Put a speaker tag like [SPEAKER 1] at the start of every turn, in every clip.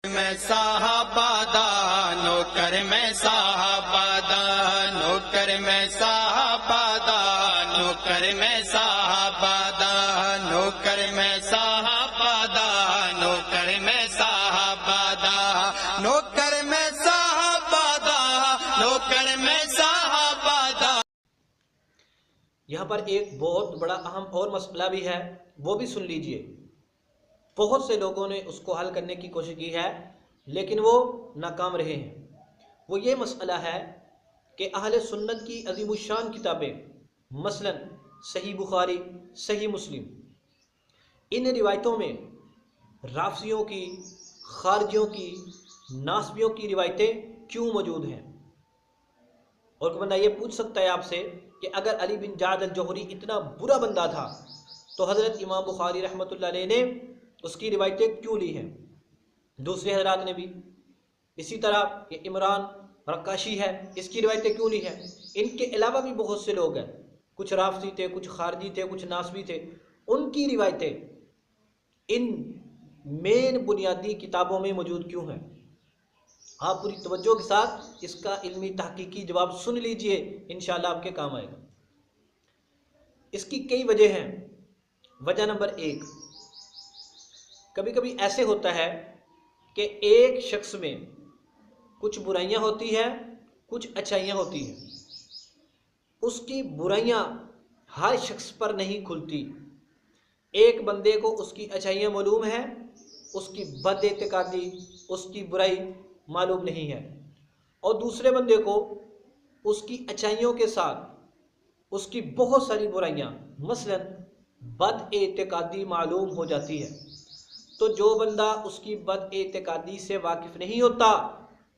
[SPEAKER 1] मैं साहबादा नौकर मैं साहबादा नौकर मैं साहबादा नौकर मैं साहबादा नौकर मैं साहबादा नौकर मैं साहबादा नौकर मैं साहबादा नौकर मैं साहबादा।
[SPEAKER 2] यहाँ पर एक बहुत बड़ा अहम और मसला भी है, वो भी सुन लीजिए। बहुत से लोगों ने उसको हल करने की कोशिश की है लेकिन वो नाकाम रहे हैं। वो ये मसला है कि अहले सुन्नत की अज़ीमुश्शान किताबें मसलन सही बुखारी, सही मुस्लिम, इन रिवायतों में राफियों की, खारजियों की, नासबियों की रिवायतें क्यों मौजूद हैं। और कोई बंदा ये पूछ सकता है आपसे कि अगर अली बिन जाद अल-जोहरी इतना बुरा बंदा था तो हज़रत इमाम बुखारी रहमतुल्लाह अलैह ने उसकी रिवायतें क्यों ली हैं, दूसरे हजरात ने भी। इसी तरह ये इमरान रक्काशी है, इसकी रिवायतें क्यों ली हैं। इनके अलावा भी बहुत से लोग हैं, कुछ राफसी थे, कुछ खारजी थे, कुछ नासबी थे, उनकी रिवायतें इन मेन बुनियादी किताबों में मौजूद क्यों हैं। आप पूरी तवज्जो के साथ इसका इल्मी तहकीकी जवाब सुन लीजिए, इंशाअल्लाह आपके काम आएगा। इसकी कई वजह हैं। वजह नंबर 1, कभी कभी ऐसे होता है कि एक शख्स में कुछ बुराइयां होती हैं, कुछ अच्छाइयां होती हैं। उसकी बुराइयां हर शख्स पर नहीं खुलती। एक बंदे को उसकी अच्छाइयां मालूम है, उसकी बदएतिकादी, उसकी बुराई मालूम नहीं है, और दूसरे बंदे को उसकी अच्छाइयों के साथ उसकी बहुत सारी बुराइयां मसलन बदएतिकादी मालूम हो जाती है। तो जो बंदा उसकी बदएतिकादी से वाकिफ़ नहीं होता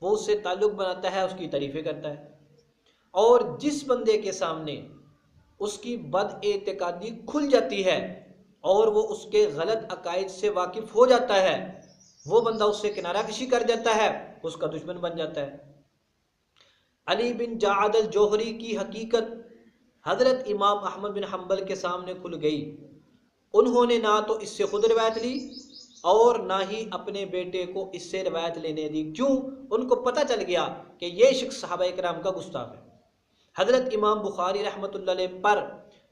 [SPEAKER 2] वो उससे ताल्लुक़ बनाता है, उसकी तारीफ़ें करता है। और जिस बंदे के सामने उसकी बदएतिकादी खुल जाती है और वो उसके गलत अकायद से वाकिफ़ हो जाता है, वो बंदा उससे किनारा कशी कर देता है, उसका दुश्मन बन जाता है। अली बिन जाद अल-जोहरी की हकीकत हज़रत इमाम अहमद बिन हम्बल के सामने खुल गई। उन्होंने ना तो इससे खुद रिवायत ली और ना ही अपने बेटे को इससे रिवायत लेने दी। क्यों? उनको पता चल गया कि ये शख्स सहाबा किराम का गुस्ताख है। हज़रत इमाम बुखारी रहमतुल्लाह अलैह पर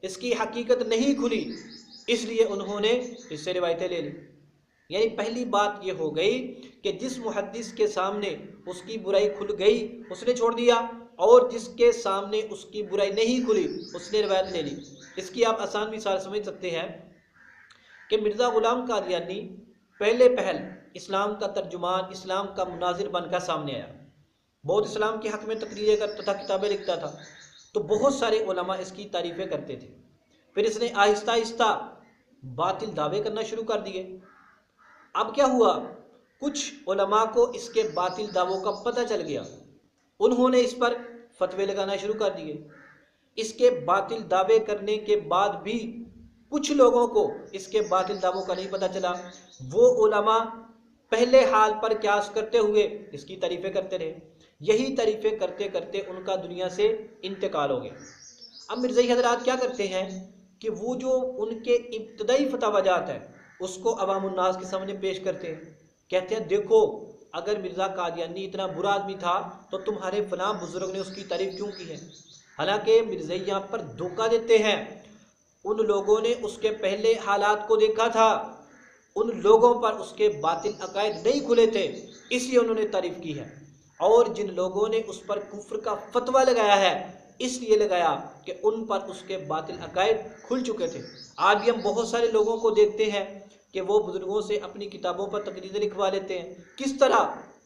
[SPEAKER 2] इसकी हकीकत नहीं खुली, इसलिए उन्होंने इससे रिवायतें ले ली। यानी पहली बात यह हो गई कि जिस मुहद्दिस के सामने उसकी बुराई खुल गई उसने छोड़ दिया, और जिसके सामने उसकी बुराई नहीं खुली उसने रिवायत ले ली। इसकी आप आसान मिसाल समझ सकते हैं कि मिर्ज़ा ग़ुलाम कादियानी पहले पहल इस्लाम का तर्जुमान, इस्लाम का मुनाजिर बनकर सामने आया। बहुत इस्लाम के हक़ में तकरीरें करता था, किताबें लिखता था, तो बहुत सारे उलमा इसकी तारीफ़ें करते थे। फिर इसने आहिस्ता आहिस्ता बातिल दावे करना शुरू कर दिए। अब क्या हुआ, कुछ उलमा को इसके बातिल दावों का पता चल गया, उन्होंने इस पर फतवे लगाना शुरू कर दिए। इसके बातिल दावे करने के बाद भी कुछ लोगों को इसके बातिल दावों का नहीं पता चला। वो उलमा पहले हाल पर क्यास करते हुए इसकी तारीफ़ें करते रहे। यही तारीफ़ें करते करते उनका दुनिया से इंतकाल हो गया। अब मिर्ज़ाई हज़रात क्या करते हैं कि वो जो उनके इब्तदाई फतवाजात है उसको अवामुन्नास के सामने पेश करते हैं। कहते हैं देखो, अगर मिर्ज़ा कादियानी इतना बुरा आदमी था तो तुम्हारे फलां बुजुर्ग ने उसकी तारीफ़ क्यों की है। हालांकि मिर्ज़ाई यहाँ पर धोखा देते हैं। उन लोगों ने उसके पहले हालात को देखा था, उन लोगों पर उसके बातिल अकायद नहीं खुले थे, इसलिए उन्होंने तारीफ़ की है। और जिन लोगों ने उस पर कुफ्र का फतवा लगाया है इसलिए लगाया कि उन पर उसके बातिल अकायद खुल चुके थे। आज भी हम बहुत सारे लोगों को देखते हैं कि वो बुजुर्गों से अपनी किताबों पर तकरीरें लिखवा लेते हैं, किस तरह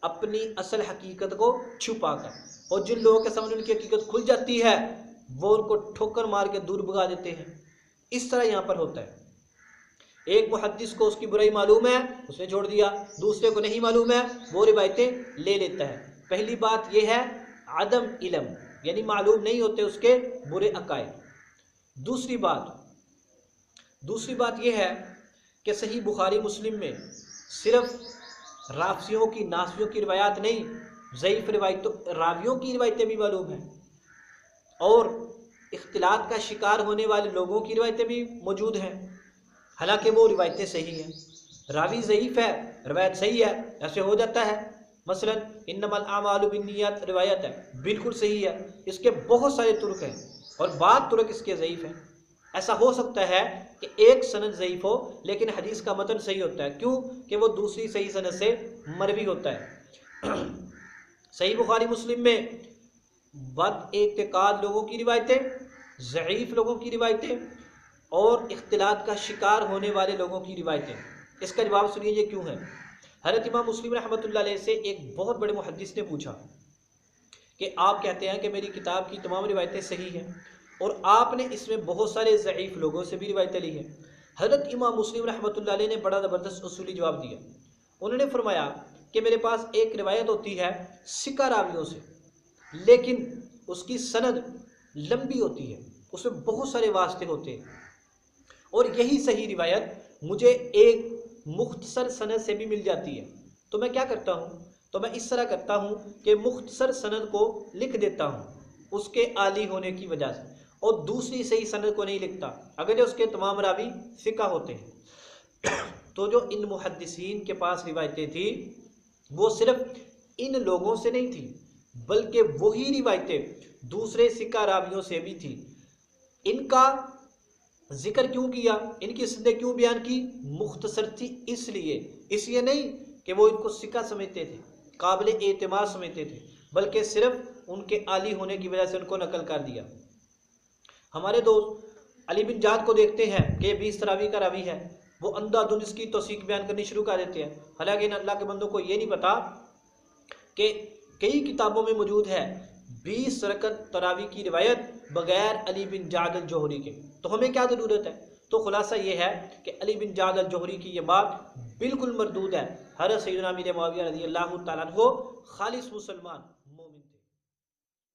[SPEAKER 2] अपनी असल हकीकत को छुपा कर, और जिन लोगों के सामने उनकी हकीकत खुल जाती है वो उनको ठोकर मार के दूर भगा देते हैं। इस तरह यहाँ पर होता है। एक मुहद्दिस को उसकी बुराई मालूम है, उसने छोड़ दिया, दूसरे को नहीं मालूम है, वो रिवायतें ले लेता है। पहली बात यह है आदम इल्म, यानी मालूम नहीं होते उसके बुरे अकायद। दूसरी बात यह है कि सही बुखारी मुस्लिम में सिर्फ राफियों की, नासबियों की रिवायात नहीं, ज़ईफ़ रिवायतों, रावियों की रिवायतें भी मालूम हैं, और इख्तिलात का शिकार होने वाले लोगों की रिवायतें भी मौजूद हैं। हालांकि वो रिवायतें सही हैं। रावी ज़ईफ़ है रवायत सही है, ऐसे हो जाता है। मसलन इन्नमल आमालु बिन्नियात रिवायत है, बिल्कुल सही है, इसके बहुत सारे तुर्क हैं और बाद तुर्क इसके ज़ईफ़ हैं। ऐसा हो सकता है कि एक सनद ज़ईफ़ हो लेकिन हदीस का मतन सही होता है, क्यों कि वो दूसरी सही सनद से मरवी होता है। सही बुखारी मुस्लिम में बद एतकाद लोगों की रिवायतें, ज़ईफ़ लोगों की रिवायतें और इख्तिलात का शिकार होने वाले लोगों की रिवायतें। इसका जवाब सुनिए ये क्यों है। हज़रत इमाम मुस्लिम रहमतुल्लाह अलैह से एक बहुत बड़े मुहद्दिस ने पूछा कि आप कहते हैं कि मेरी किताब की तमाम रिवायतें सही हैं और आपने इसमें बहुत सारे ज़ईफ़ लोगों से भी रिवायतें ली हैं। हज़रत इमाम मुस्लिम रहमतुल्लाह अलैह ने बड़ा ज़बरदस्त उसूली जवाब दिया। उन्होंने फरमाया कि मेरे पास एक रिवायत होती है सिका रावियों से, लेकिन उसकी सनद लंबी होती है, उसमें बहुत सारे वास्ते होते हैं, और यही सही रिवायत मुझे एक मुख्तसर सनद से भी मिल जाती है। तो मैं क्या करता हूँ, तो मैं इस तरह करता हूँ कि मुख्तसर सनद को लिख देता हूँ उसके आली होने की वजह से, और दूसरी सही सनद को नहीं लिखता अगर उसके तमाम रावी सिका होते हैं। तो जो इन मुहद्दिसीन के पास रिवायतें थी वो सिर्फ इन लोगों से नहीं थी, बल्कि वही रिवायतें दूसरे सिका रावियों से भी थी। इनका जिक्र क्यों किया, इनकी सनदें क्यों बयान की, मुख्तसर थी इसलिए नहीं कि वो इनको सिका समझते थे, काबिल एतमाद समझते थे, बल्कि सिर्फ उनके आली होने की वजह से उनको नकल कर दिया। हमारे दोस्त अली बिन जाद को देखते हैं कि 20 रावी का रावी है, वो अंधाधुंध इसकी तौसीक बयान करनी शुरू कर देते हैं, हालांकि इन अल्लाह के बंदों को ये नहीं पता कि कई किताबों में मौजूद है 20 रकत तरावी की रिवायत बगैर अली बिन जाद अल जोहरी के। तो हमें क्या ज़रूरत है। तो खुलासा ये है कि अली बिन जाद अल जोहरी की ये बात बिल्कुल मरदूद है। हज़रत सैयदना अमीर मुआविया रज़ी अल्लाह तआला अन्हु खालिस मुसलमान मोमिन थे।